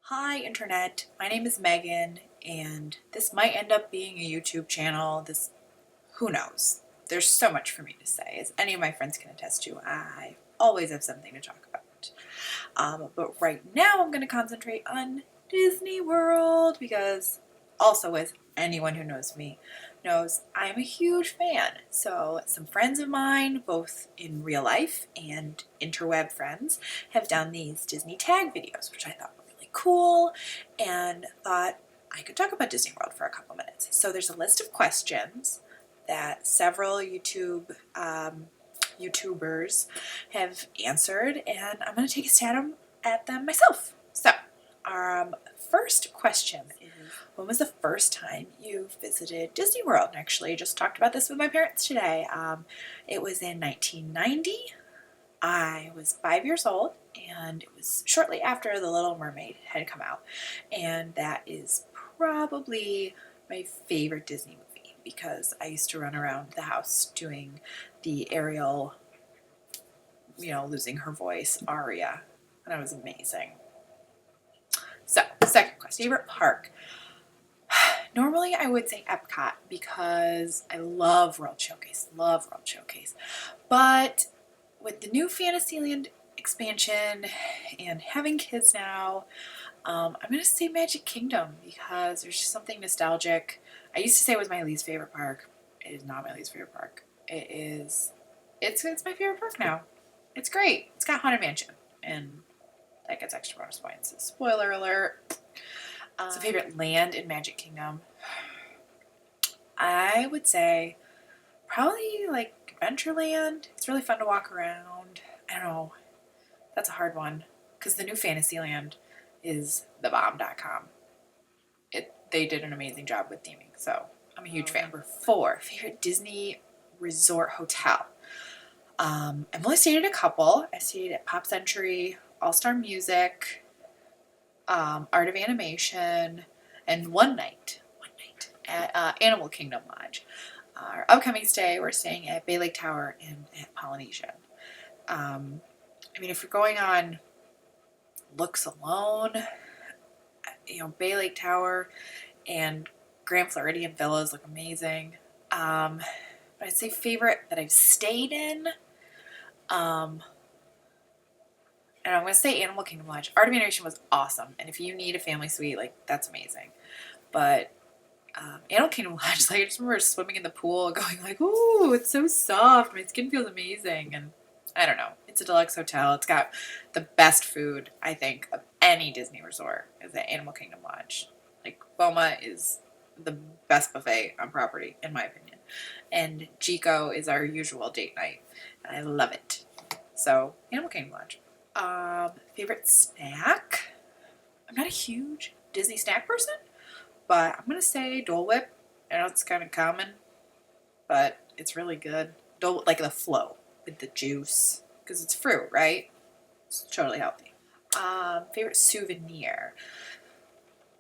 Hi Internet, my name is Megan and this might end up being a YouTube channel. Who knows? There's so much for me to say. As any of my friends can attest to, I always have something to talk about. But right now I'm going to concentrate on Disney World because also, as anyone who knows me knows, I'm a huge fan. So some friends of mine, both in real life and interweb friends, have done these Disney tag videos, which I thought were really cool, and thought I could talk about Disney World for a couple minutes. So there's a list of questions that several YouTubers have answered, and I'm going to take a stab at them myself. So, first question is, when was the first time you visited Disney World? And actually, I just talked about this with my parents today. It was in 1990. I was 5 years old, and it was shortly after The Little Mermaid had come out. And that is probably my favorite Disney movie because I used to run around the house doing the Ariel, losing her voice aria. And that was amazing. So, second question, favorite park. Normally I would say Epcot because I love World Showcase, But with the new Fantasyland expansion and having kids now, I'm going to say Magic Kingdom because there's just something nostalgic. I used to say it was my least favorite park. It is not my least favorite park. It's my favorite park now. It's great. It's got Haunted Mansion, and that gets extra bonus points. So spoiler alert. So favorite land in Magic Kingdom? I would say probably like Adventureland. It's really fun to walk around. I don't know. That's a hard one because the new Fantasyland is thebomb.com. They did an amazing job with theming, so I'm a huge fan. Number 4, favorite Disney resort hotel. I've only stayed at a couple. I stayed at Pop Century, All Star Music, Art of Animation, and one night at Animal Kingdom Lodge. Our upcoming stay, we're staying at Bay Lake Tower and at Polynesian. If you're going on looks alone, Bay Lake Tower and Grand Floridian Villas look amazing. But I'd say favorite that I've stayed in, and I'm going to say Animal Kingdom Lodge. Art of Animation was awesome, and if you need a family suite, that's amazing. But Animal Kingdom Lodge, I just remember swimming in the pool and going ooh, it's so soft. My skin feels amazing. And I don't know. It's a deluxe hotel. It's got the best food, I think, of any Disney resort is at Animal Kingdom Lodge. Boma is the best buffet on property, in my opinion. And Chico is our usual date night. And I love it. So, Animal Kingdom Lodge. Favorite snack? I'm not a huge Disney snack person, but I'm going to say Dole Whip. I know it's kind of common, but it's really good. Dole, the flow with the juice, because it's fruit, right? It's totally healthy. Favorite souvenir.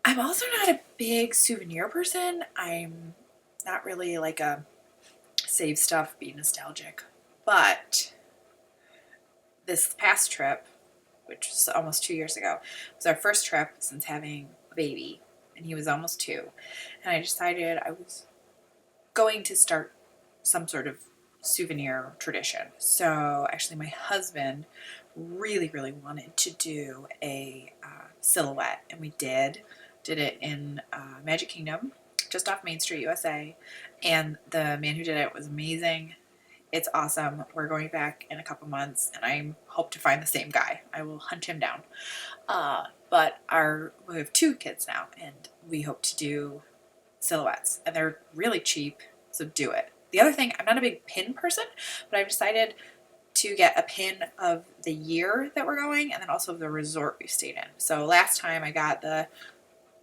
I'm also not a big souvenir person. I'm not really a save stuff, be nostalgic. But this past trip, which was almost 2 years ago, was our first trip since having a baby, and he was almost 2. And I decided I was going to start some sort of souvenir tradition. So actually my husband really, really wanted to do a silhouette, and we did it in Magic Kingdom, just off Main Street, USA, and the man who did it was amazing. It's awesome. We're going back in a couple months, and I hope to find the same guy. I will hunt him down. But we have 2 kids now, and we hope to do silhouettes, and they're really cheap, so do it. The other thing, I'm not a big pin person, but I've decided to get a pin of the year that we're going, and then also the resort we stayed in. So last time I got the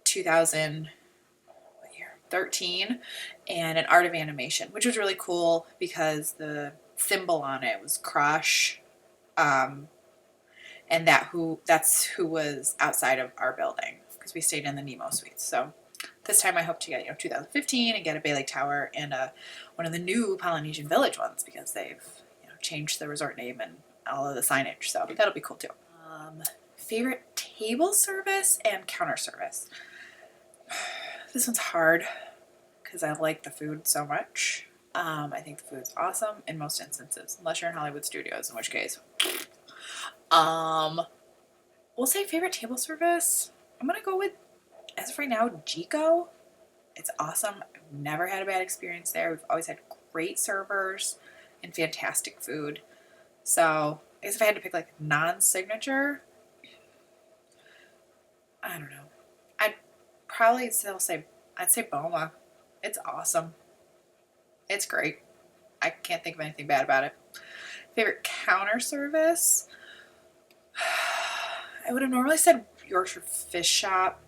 2013 and an Art of Animation, which was really cool because the symbol on it was Crush, and that's who was outside of our building because we stayed in the Nemo Suites. So this time I hope to get 2015 and get a Bay Lake Tower and one of the new Polynesian Village ones because they've changed the resort name and all of the signage. So that'll be cool too. Favorite table service and counter service. This one's hard because I like the food so much. I think the food's awesome in most instances, unless you're in Hollywood Studios, in which case. We'll say favorite table service. I'm gonna go with, as of right now, Jico. It's awesome. I've never had a bad experience there. We've always had great servers and fantastic food. So I guess if I had to pick like non-signature, I don't know. I'd probably still say, I'd say Boma. It's awesome. It's great. I can't think of anything bad about it. Favorite counter service? I would have normally said Yorkshire Fish Shop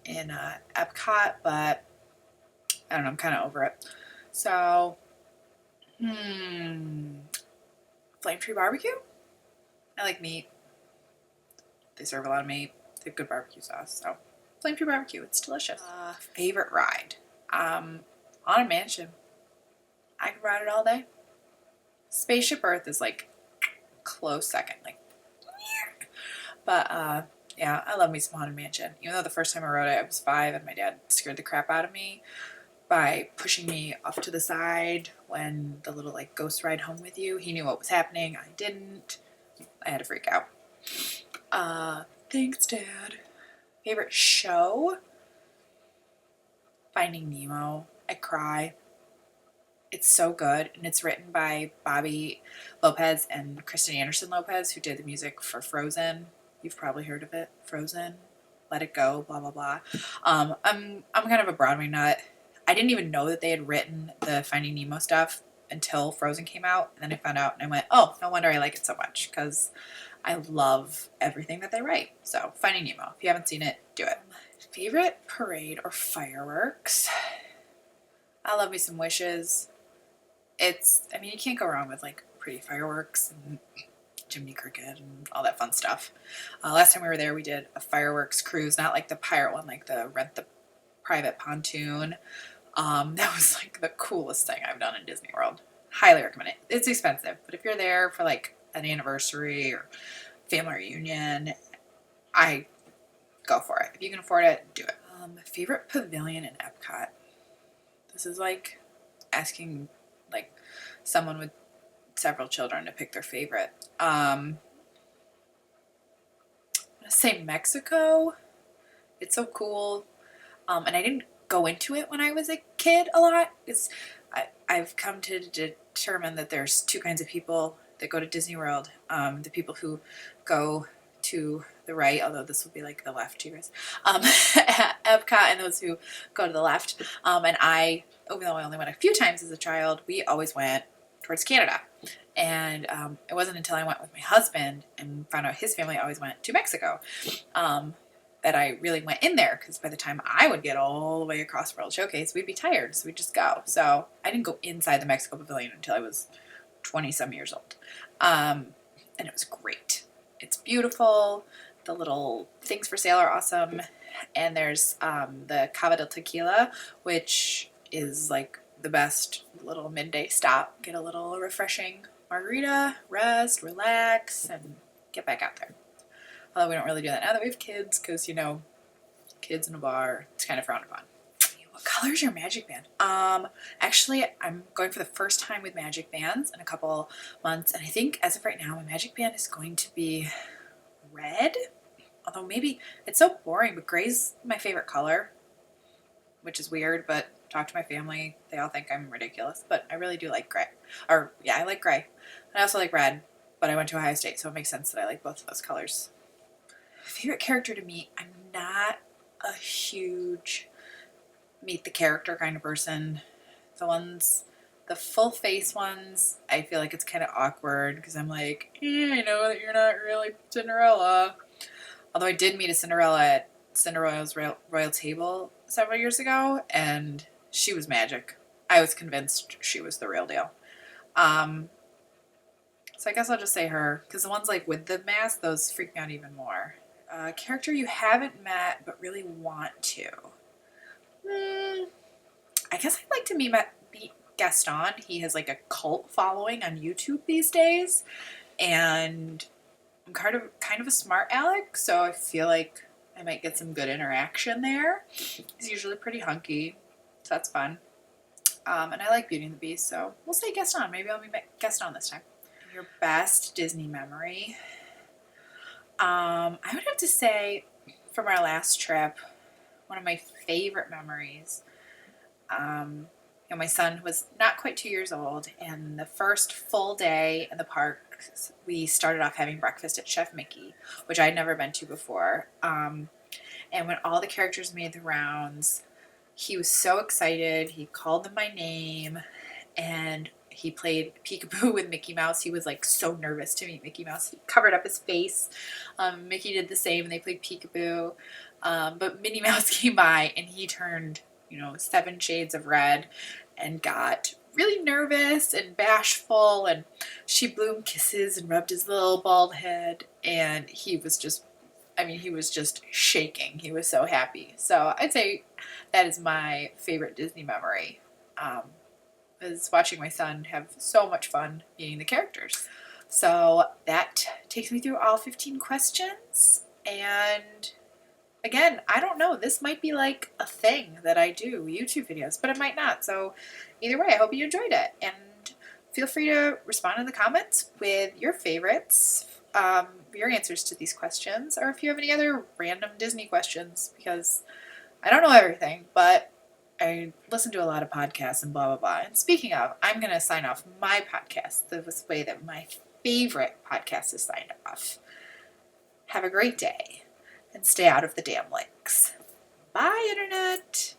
in Epcot, but I don't know, I'm kind of over it. So, Flame Tree Barbecue? I like meat. They serve a lot of meat. They have good barbecue sauce, so Flame Tree Barbecue, it's delicious. Favorite ride? Haunted Mansion. I could ride it all day. Spaceship Earth is like close second, like, but yeah, I love me some Haunted Mansion. Even though the first time I rode it, I was 5 and my dad scared the crap out of me by pushing me off to the side when the little like ghost ride home with you. He knew what was happening. I didn't. I had to freak out. Thanks, Dad. Favorite show? Finding Nemo. I cry. It's so good, and it's written by Bobby Lopez and Kristen Anderson Lopez, who did the music for Frozen. You've probably heard of it. Frozen, Let It Go, blah blah blah. I'm kind of a Broadway nut. I didn't even know that they had written the Finding Nemo stuff until Frozen came out, and then I found out, and I went, oh, no wonder I like it so much, because I love everything that they write. So Finding Nemo. If you haven't seen it, do it. Favorite parade or fireworks? I love me some Wishes. I mean, you can't go wrong with like pretty fireworks and Jiminy Cricket and all that fun stuff. Last time we were there, we did a fireworks cruise, not like the pirate one, like the rent the private pontoon. That was like the coolest thing I've done in Disney World. Highly recommend it. It's expensive, but if you're there for like an anniversary or family reunion, I go for it. If you can afford it, do it. Favorite pavilion in Epcot. This is like asking like someone with several children to pick their favorite. I'm gonna say Mexico. It's so cool. And I didn't go into it when I was a kid a lot. I've come to determine that there's two kinds of people that go to Disney World. The people who go to the right, although this will be like the left, you guys, at Epcot, and those who go to the left. And I, even though I only went a few times as a child, we always went towards Canada. And it wasn't until I went with my husband and found out his family always went to Mexico that I really went in there, because by the time I would get all the way across World Showcase, we'd be tired, so we'd just go. So I didn't go inside the Mexico Pavilion until I was 20-some years old. And it was great. It's beautiful. The little things for sale are awesome. And there's the Cava del Tequila, which is like the best little midday stop. Get a little refreshing margarita, rest, relax, and get back out there. Although we don't really do that now that we have kids, because, you know, kids in a bar, it's kind of frowned upon. What color is your magic band? Actually, I'm going for the first time with magic bands in a couple months, and I think as of right now, my magic band is going to be red. Although maybe, it's so boring, but gray's my favorite color, which is weird, but talk to my family, they all think I'm ridiculous, but I really do like gray. Or, yeah, I like gray. I also like red, but I went to Ohio State, so it makes sense that I like both of those colors. Favorite character to meet? I'm not a huge meet the character kind of person. The full face ones, I feel like it's kind of awkward, because I'm like, I know that you're not really Cinderella. Although I did meet a Cinderella at Cinderella's Royal Table several years ago, and she was magic. I was convinced she was the real deal. So I guess I'll just say her, because the ones like with the mask, those freak me out even more. Character you haven't met but really want to. I guess I'd like to meet Gaston. He has like a cult following on YouTube these days, and I'm kind of a smart aleck, so I feel like I might get some good interaction there. He's usually pretty hunky, so that's fun. And I like Beauty and the Beast, so we'll say Gaston. Maybe I'll be Gaston this time. Your best Disney memory? I would have to say from our last trip, one of my favorite memories. My son was not quite 2 years old, and the first full day in the park, we started off having breakfast at Chef Mickey, which I'd never been to before. And when all the characters made the rounds, he was so excited. He called them by name, and he played peekaboo with Mickey Mouse. He was like so nervous to meet Mickey Mouse. He covered up his face. Mickey did the same, and they played peekaboo. But Minnie Mouse came by, and he turned, 7 shades of red and got really nervous and bashful. And she blew him kisses and rubbed his little bald head. And he was just shaking. He was so happy. So I'd say that is my favorite Disney memory. Is watching my son have so much fun being the characters. So that takes me through all 15 questions. And again, I don't know. This might be like a thing that I do, YouTube videos, but it might not. So either way, I hope you enjoyed it. And feel free to respond in the comments with your favorites, your answers to these questions, or if you have any other random Disney questions, because I don't know everything, but I listen to a lot of podcasts and blah, blah, blah. And speaking of, I'm going to sign off my podcast the way that my favorite podcast is signed off. Have a great day and stay out of the damn lakes. Bye, Internet.